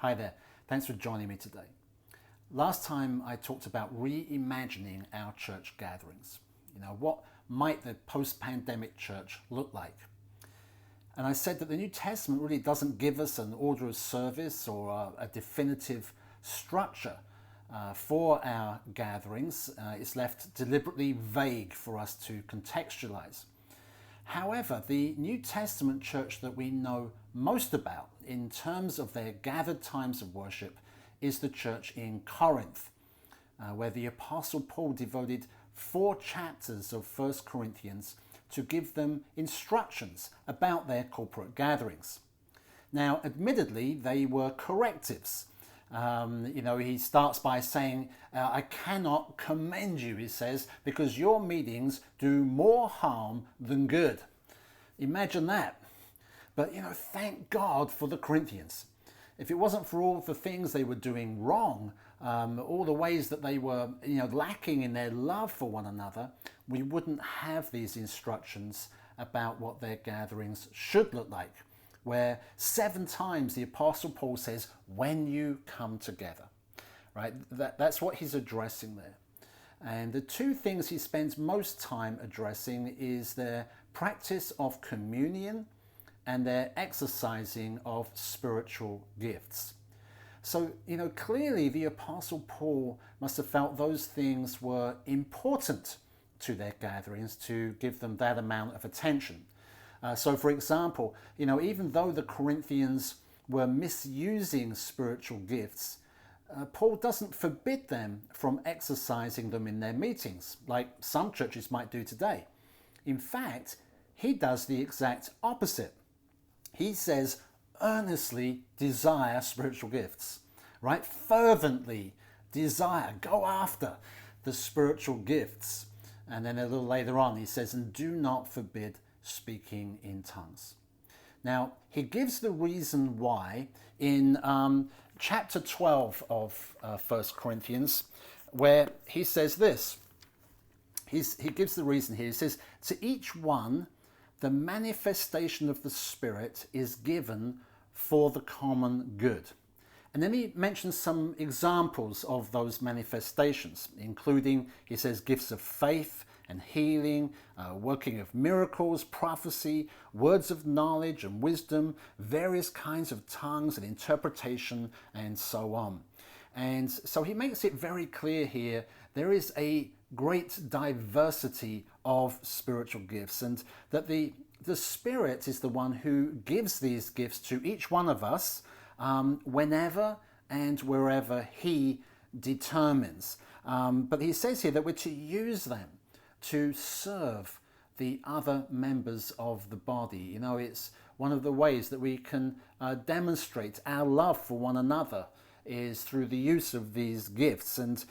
Hi there, thanks for joining me today. Last time I talked about reimagining our church gatherings. What might the post-pandemic church look like? And I said that the New Testament really doesn't give us an order of service or a definitive structure for our gatherings. It's left deliberately vague for us to contextualize. However, the New Testament church that we know most about in terms of their gathered times of worship is the church in Corinth, where the Apostle Paul devoted 4 chapters of 1 Corinthians to give them instructions about their corporate gatherings. Now, admittedly, they were correctives. He starts by saying, I cannot commend you, he says, because your meetings do more harm than good. Imagine that. But, thank God for the Corinthians. If it wasn't for all the things they were doing wrong, all the ways that they were, lacking in their love for one another, we wouldn't have these instructions about what their gatherings should look like, where 7 times the Apostle Paul says, when you come together, right? That's what he's addressing there. And the 2 things he spends most time addressing is their practice of communion and their exercising of spiritual gifts. So, clearly the Apostle Paul must have felt those things were important to their gatherings to give them that amount of attention. So, for example, even though the Corinthians were misusing spiritual gifts, Paul doesn't forbid them from exercising them in their meetings, like some churches might do today. In fact, he does the exact opposite. He says, earnestly desire spiritual gifts, right? Fervently desire, go after the spiritual gifts. And then a little later on, he says, and do not forbid speaking in tongues. Now, he gives the reason why in chapter 12 of 1 Corinthians, where he says this. He gives the reason here. He says, to each one, the manifestation of the Spirit is given for the common good. And then he mentions some examples of those manifestations, including, he says, gifts of faith and healing, working of miracles, prophecy, words of knowledge and wisdom, various kinds of tongues and interpretation, and so on. And so he makes it very clear here, there is a great diversity of spiritual gifts, and that the Spirit is the one who gives these gifts to each one of us whenever and wherever he determines. But he says here that we're to use them to serve the other members of the body. It's one of the ways that we can demonstrate our love for one another is through the use of these gifts. And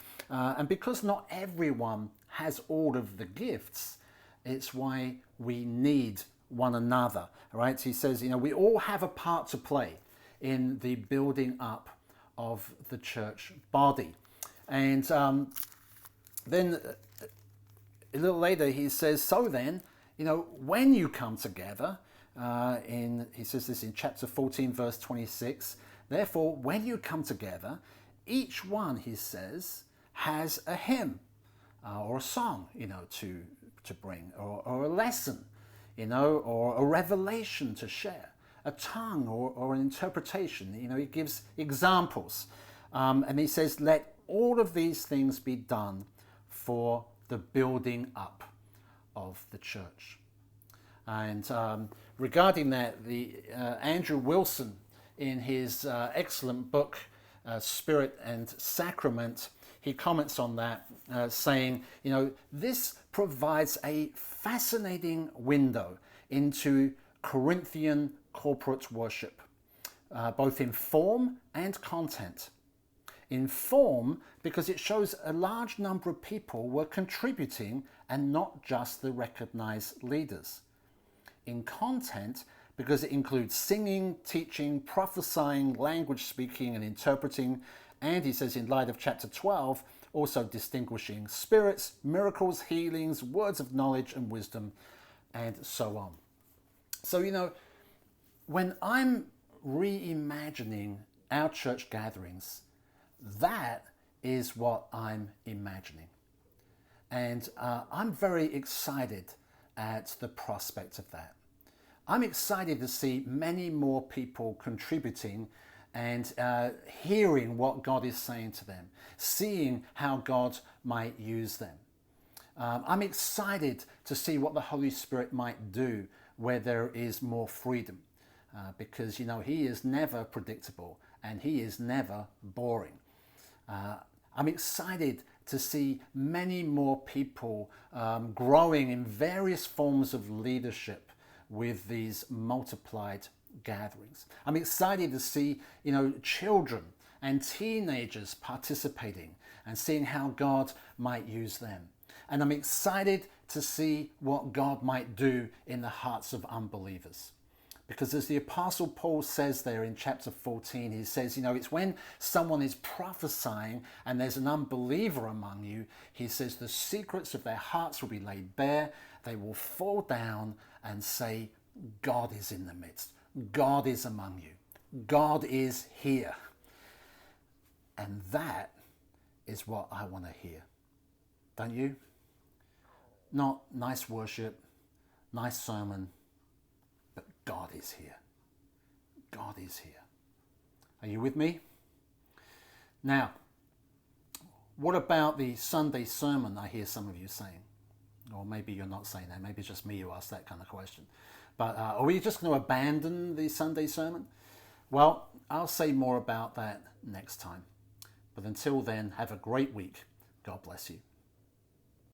because not everyone has all of the gifts, it's why we need one another, right? He says, we all have a part to play in the building up of the church body. And then a little later he says, so then, when you come together, he says this in chapter 14, verse 26, therefore, when you come together, each one, he says, has a hymn or a song, to bring, or a lesson, or a revelation to share, a tongue or an interpretation. He gives examples. And he says, let all of these things be done for the building up of the church. And regarding that, Andrew Wilson, in his excellent book, Spirit and Sacrament, he comments on that, saying, this provides a fascinating window into Corinthian corporate worship, both in form and content. In form, because it shows a large number of people were contributing and not just the recognized leaders. In content, because it includes singing, teaching, prophesying, language speaking and interpreting, and he says in light of chapter 12, also distinguishing spirits, miracles, healings, words of knowledge and wisdom, and so on. So, when I'm reimagining our church gatherings, that is what I'm imagining. And I'm very excited at the prospect of that. I'm excited to see many more people contributing and hearing what God is saying to them, seeing how God might use them. I'm excited to see what the Holy Spirit might do where there is more freedom, because He is never predictable and He is never boring. I'm excited to see many more people growing in various forms of leadership with these multiplied gatherings. I'm excited to see, children and teenagers participating and seeing how God might use them. And I'm excited to see what God might do in the hearts of unbelievers. Because as the Apostle Paul says there in chapter 14, he says, it's when someone is prophesying and there's an unbeliever among you, he says the secrets of their hearts will be laid bare. They will fall down and say, God is in the midst. God is among you. God is here. And that is what I want to hear. Don't you? Not nice worship, nice sermon, but God is here. God is here. Are you with me? Now, what about the Sunday sermon, I hear some of you saying? Or maybe you're not saying that. Maybe it's just me who asked that kind of question. But are we just going to abandon the Sunday sermon? Well, I'll say more about that next time. But until then, have a great week. God bless you.